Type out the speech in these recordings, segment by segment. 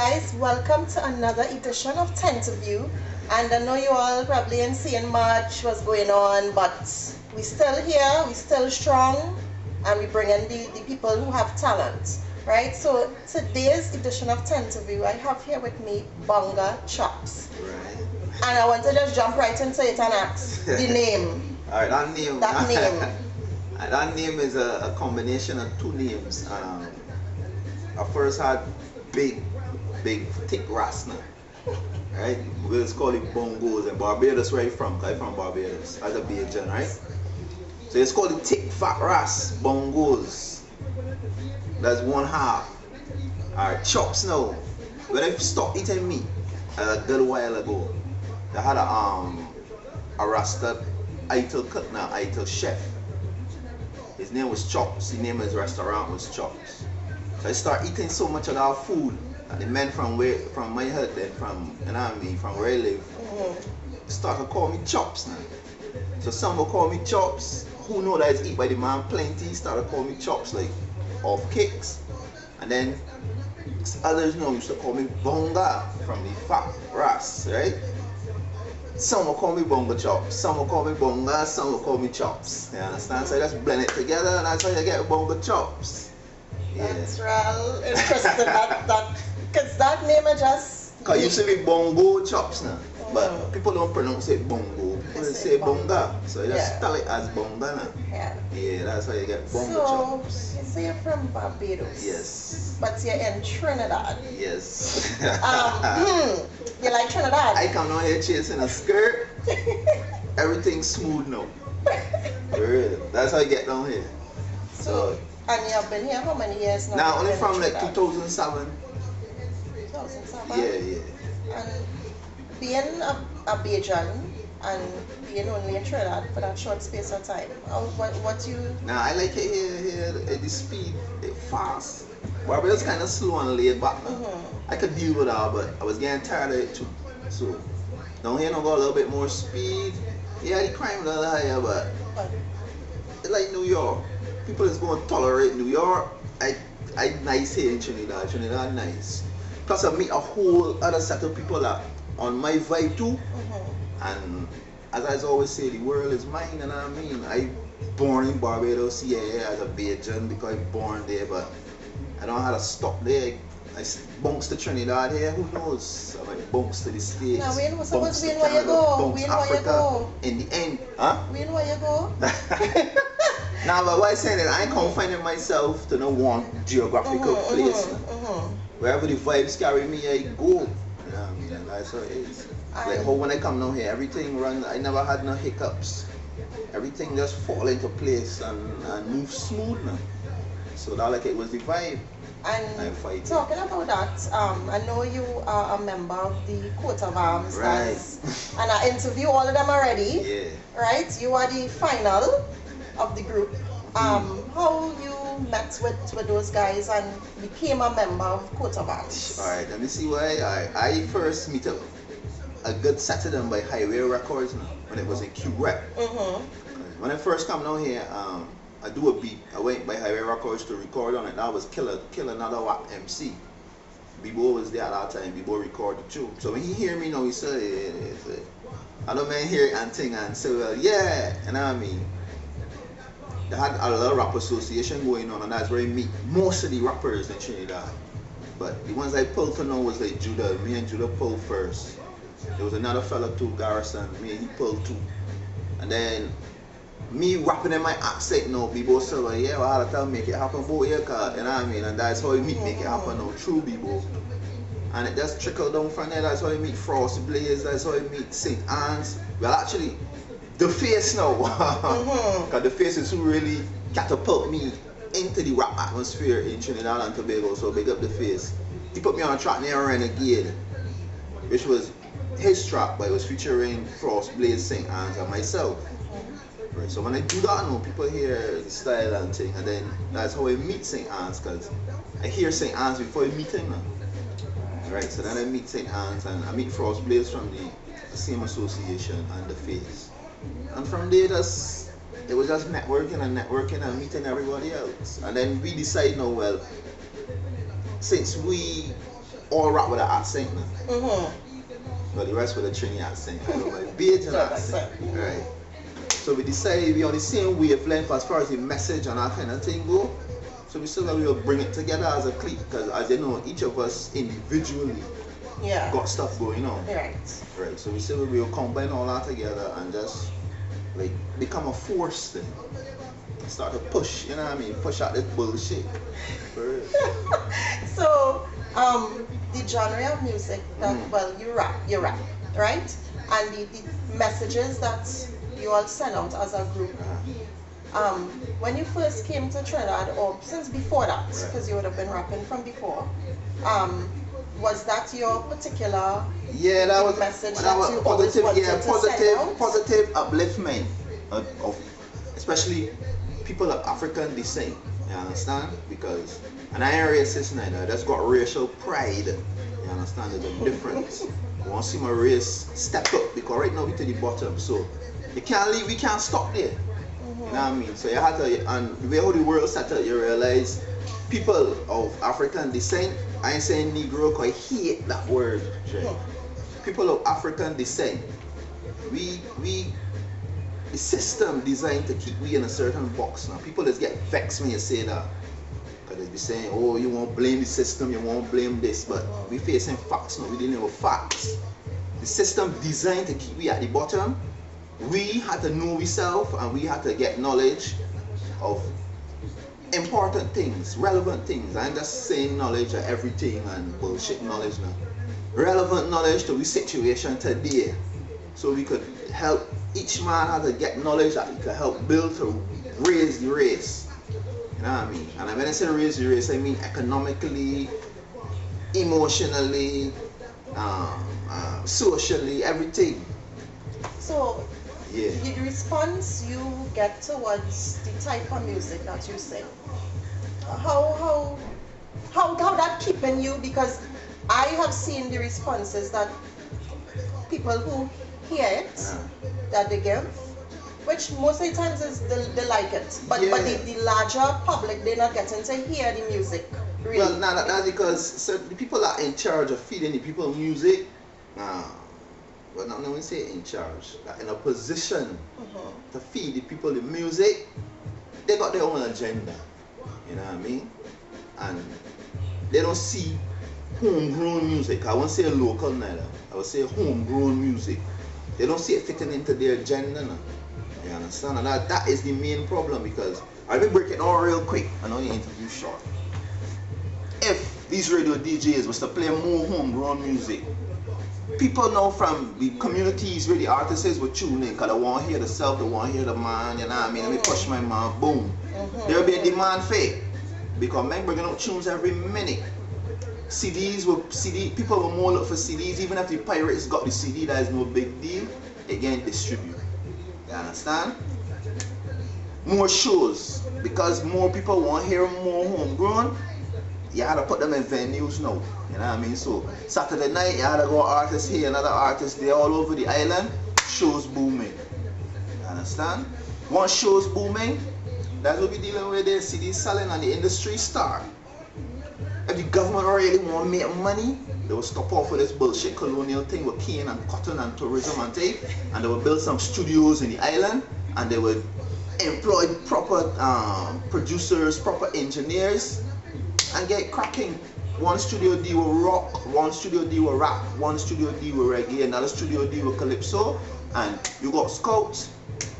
guys, welcome to another edition of Tenterview. And I know you all probably ain't seeing much what's going on, but we still here, we still strong, and we bring in the people who have talent, right? So today's edition of Tenterview, I have here with me Bongah Chops. Right. And I want to just jump right into it and ask the name. Alright, that name. That name. That name is a combination of two names. I first had big, thick rasta. Right? We just call it bongos in Barbados, where you from? I'm from Barbados, as a Bajan, right? So it's called the thick fat ras, bongos. That's one half. Alright, chops now. When I stopped eating meat a good while ago, I had a rasta idol cook now, idol chef. His name was Chops. The name of his restaurant was Chops. So I started eating so much of that food that the men from my head and from, you know what I mean, from where I live, started to call me Chops now. So some will call me Chops. Who know that it's eat by the man plenty, started to call me Chops, like off kicks. And then others used to call me Bongah from the fat ras, right? Some will call me Bongah Chops, some will call me Bongah, some will call me Chops. You understand? So I just blend it together and that's how you get Bongah Chops. Yeah. That's real interesting. Because that name is just... Because it used to be Bongo Chops now. But people don't pronounce it Bongo. People say Bongah. So you just spell it as Bongah now. Yeah, that's how you get Bongah Chops. You say you're from Barbados. Yes. But you're in Trinidad. Yes. You like Trinidad? I come down here chasing a skirt. Everything's smooth now. For real. That's how you get down here. So and you have been here how many years now? Now only from like 2007. 2007? Yeah. And being a Bajan and being only in Trinidad for that short space of time, what you... Now I like it here at the speed, it's fast. Barbados kind of slow and laid back now. I could deal with that, but I was getting tired of it too. So down here I got a little bit more speed. Yeah, the crime a little higher, but it's like New York. People is going to tolerate New York. I nice here in Trinidad. Trinidad nice. Plus I meet a whole other set of people that on my vibe too. And as I always say, the world is mine, you know what I mean? I born in Barbados, yeah, as a Bajan because I born there, but I don't know how to stop there. I bunks to Trinidad here, who knows? I might bunks to the States. Now, when was supposed to be bunks where you go? bunks When where you Africa. go? In the end, huh? When where you go? Now, but what I'm saying is I ain't confining myself to no one geographical place. Wherever the vibes carry me, I go. You know what I mean? And that's how it is. Like how when I come down here, everything run. I never had no hiccups. Everything just fall into place and move smooth now. So that like it was the vibe. And talking about that, I know you are a member of the Quote of Armz. Right. And I interview all of them already. Yeah. Right? You are the final of the group. How you met with those guys and became a member of Quote of Armz? Alright, let me see why. I first meet up a good set of them by Highway Records now, when it was a Q Rep. When I first come down here, I do a beat. I went by Highway Records to record on it. That was Kill Another Whack MC. B-Boy was there at that time. B-Boy recorded too. So when he hear me now, he say, I don't man hear it and thing and say, well, yeah, you know what I mean? They had a lot of rap association going on, and that's where I meet most of the rappers in Trinidad. But the ones I pulled for now was like Judah. Me and Judah pulled first. There was another fella too, Garrison. Me and he pulled too. And then me rapping in my accent now, B-Boy said, well, yeah, well, I had to tell make it happen, boy, yeah, cause, you know what I mean? And that's how we meet make it happen now, through B-Boy. And it just trickled down from there. That's how we meet Frost Blaze. That's how we meet St. Anne's. Well, actually, the face now, because the face is who really catapult me into the rap atmosphere in Trinidad and Tobago, so big up the face. He put me on a track near Renegade, which was his track, but it was featuring Frost, Blaze, St. Anne's and myself. Right, so when I do that now, people hear the style and thing, and then that's how I meet St. Anne's, because I hear St. Anne's before I meet him now. Right, so then I meet St. Anne's and I meet Frost Blaze from the same association and the face. And from there, it was just networking and meeting everybody else. And then we decide now, well, since we all rap with an accent now. But the rest with a Trini accent. I don't like Bajan accent. Right. So we decided we on the same wavelength as far as the message and that kind of thing go. So we said that we will bring it together as a clique, because as you know, each of us individually got stuff going on. Right. Right. So we said we will combine all that together and just like become a force then. Start to push, you know what I mean? Push out this bullshit. For real. So, the genre of music that, well, you rap, right? And the messages that you all send out as a group. When you first came to Trinidad, or since before that, because you would have been rapping from before, was that your particular that was message that was you positive, always wanted to send out? positive upliftment of especially people of African descent. You understand? Because and I ain't racist neither. That's got racial pride. You understand? There's a difference. You want to see my race step up, because right now we're to the bottom. So you can't leave. We can't stop there. You know what I mean? So you have to, and the way how the world set up, you realize people of African descent, I ain't saying Negro because I hate that word. People of African descent, the system designed to keep we in a certain box now. People just get vexed when you say that. Because they be saying, oh, you won't blame the system, you won't blame this, but we facing facts now, we didn't know facts. The system designed to keep we at the bottom. We had to know ourselves and we had to get knowledge of important things, relevant things. I ain't just saying knowledge of everything and bullshit knowledge now. Relevant knowledge to the situation today. So we could help, each man had to get knowledge that he could help build to raise the race. You know what I mean? And when I say raise the race, I mean economically, emotionally, socially, everything. So, the response you get towards the type of music that you sing, how that keeping you? Because I have seen the responses that people who hear it, that they give, which most of the times is they like it, but the larger public, they're not getting to hear the music. Really. Well, that's because the people that are in charge of feeding the people music, well, not only say in charge, that in a position to feed the people the music, they got their own agenda. You know what I mean? And they don't see homegrown music. I won't say local neither. I would say homegrown music. They don't see it fitting into their agenda now. You understand? And that is the main problem, because I'll be breaking it all real quick. I know your interview short. If these radio DJs was to play more homegrown music, people know from the communities where the artists will tune in, because they want to hear the self, they want to hear the man, you know what I mean? Let me push my man, boom. There will be a demand for it, because men bringing out tunes every minute. People will more look for CDs, even if the pirates got the CD, that is no big deal. Again, distribute. You understand? More shows, because more people want to hear more homegrown. You had to put them in venues now. You know what I mean? So Saturday night, you had to go artist here, another artist there, all over the island. Shows booming. You understand? Once shows booming, that's what we're dealing with there. CDs selling and the industry start. If the government really want to make money, they will stop off with this bullshit colonial thing with cane and cotton and tourism and tape, and they will build some studios in the island, and they will employ proper producers, proper engineers, and get cracking. One studio deal with rock, one studio deal with rap, one studio deal with reggae, another studio deal with calypso, and you got scouts.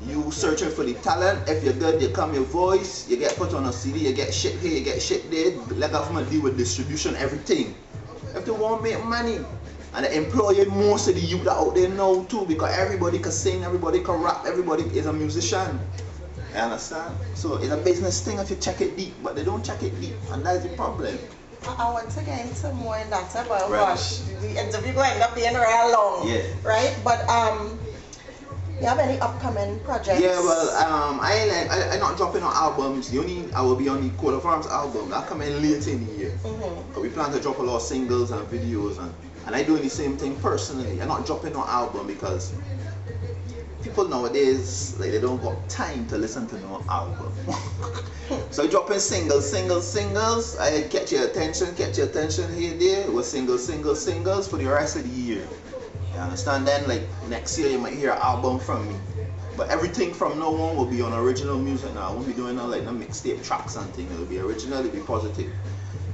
You searching for the talent. If you're good, you come your voice, you get put on a CD, you get shit here, you get shit there. Let government deal with distribution, everything. If they want to make money, and they employ most of the youth out there now too, because everybody can sing, everybody can rap, everybody is a musician. You understand? So it's a business thing if you check it deep, but they don't check it deep, and that's the problem. I want to get into more in that, but gosh, the interview will end up being real long. Yeah. Right? But you have any upcoming projects? Yeah, well, I'm not dropping on albums. I will be on the Quote of Armz album. That coming later in the year. We plan to drop a lot of singles and videos, and I'm doing the same thing personally. I'm not dropping on album because people nowadays, like, they don't got time to listen to no album. So dropping singles. I catch your attention here, there. It was singles for the rest of the year. You understand? Then, like, next year you might hear an album from me. But everything from now on will be on original music now. I won't be doing no, like, no mixtape tracks and things. It'll be original, it'll be positive.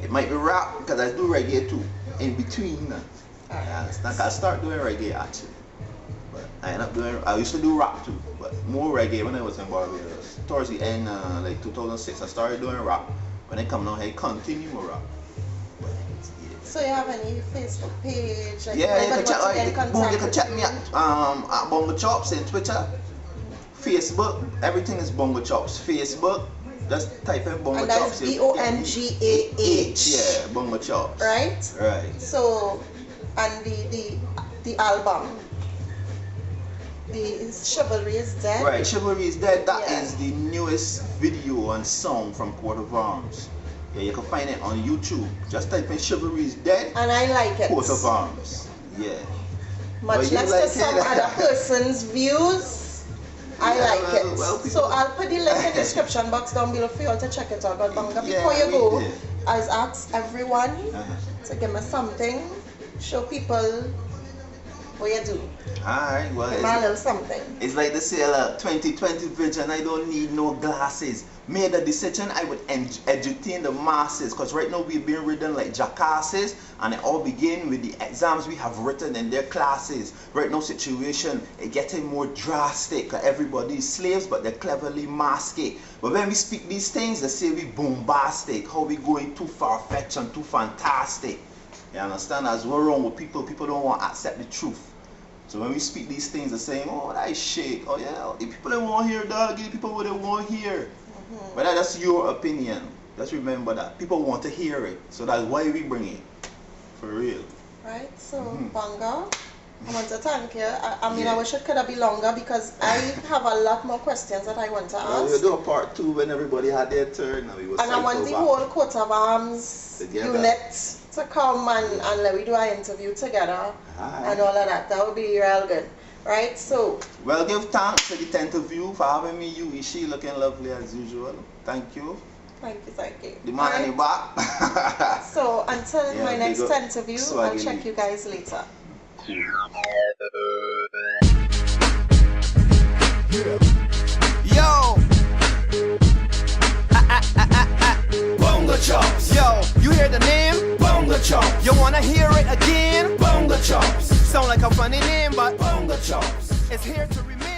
It might be rap, because I do reggae too, in between. I understand? I start doing reggae actually. But I used to do rap too, but more reggae when I was in Barbados. Towards the end, like 2006, I started doing rap. When I come down here, continue more rap. But, yeah. So you have any Facebook page? Like, yeah, you can check me at Bongah Chops in Twitter. Facebook, everything is Bongah Chops. Facebook, just type in Bongah Chops. And that's Bongah. Yeah, Bongah Chops. Right? Right. So, and the album, the Chivalry is Dead. Right, Chivalry is Dead. That is the newest video and song from Quote of Armz. Yeah, you can find it on YouTube. Just type in Chivalry is Dead. And I like it. Quote of Armz. Yeah. Much less like to some other person's views. I like it. Well, so I'll put the link in the description box down below for you all to check it out. But Bongah, before you go, I ask everyone to give me something, show people what you do. Alright, well, give me a little something. It's like they say, 2020 vision, I don't need no glasses. Made a decision, I would educate the masses, because right now we've been ridden like jackasses, and it all begin with the exams we have written in their classes. Right now situation is getting more drastic. Everybody is slaves, but they're cleverly masked. But when we speak these things, they say we bombastic, how we going too far-fetched and too fantastic. You understand? As we're wrong with people don't want to accept the truth. So when we speak these things, they're saying, oh, that is shake. Oh yeah, the people that want to hear dog, the people what they want to hear. But that's your opinion. Just remember that. People want to hear it. So that's why we bring it. For real. Right, so Bongah, I want to thank you. I mean, I wish it could have been longer because I have a lot more questions that I want to ask. We'll do a part 2 when everybody had their turn. And I want the whole Quote of Armz unit to come and let we do our interview together and all of that. That would be real good. Right, so. Well, give thanks to the 10th of you for having me. You, Ishi, looking lovely as usual. Thank you. Thank you. The man in the back. So, until my next interview, I'll check you guys later. Yo! Bongah Chops. Yo, you hear the name? Bongah Chops. You wanna hear it again? Bongah Chops. Sound like a funny name, but Bongah Chops. It's here to remember.